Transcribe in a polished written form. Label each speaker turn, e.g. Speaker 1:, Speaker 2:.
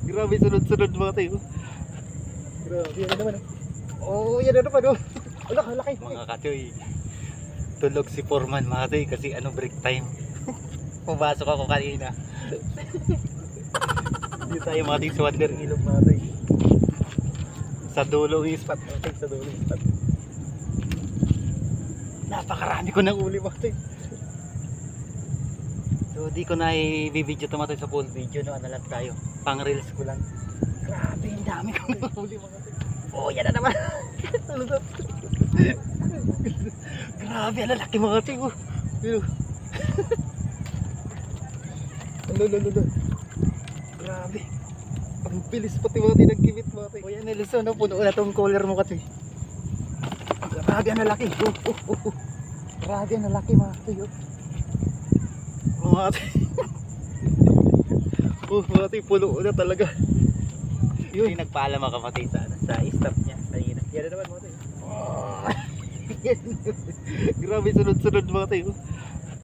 Speaker 1: Grabe, sunod-sunod mga tayo. Grabe, yan na naman. Oh, yan na naman. Wala, laki. Mga kachoy, tulog si Foreman mga tayo kasi break time. Pumasok ako kanina. Hindi tayo mga tayo sa Wonder Ilog mga tayo. Sa dulo yung spot mga tayo, sa dulo yung spot. Napakarami ko ng uli mga tayo. So di ko na i-video ito mga tayo sa full video, no? Ano lang tayo, pang reels ko lang. Grabe, ang dami ko ng uli mga tayo. Oh, yan na naman. Grabe, ang lalaki mga tayo. Lolo. Grabe. Ang bilis pati mga tayo nagkimit mga tayo. O yan, Nelson, no? Puno na itong collar mo kasi. Grabe, ang lalaki. Grabe, ang lalaki mga tayo. Mga tayo. Mga tayo, puno na talaga. Yun, nagpaalam mga kapatid sa stop niya. Kanina. Yan na naman mga tayo. Grabe, sunod-sunod mga tayo.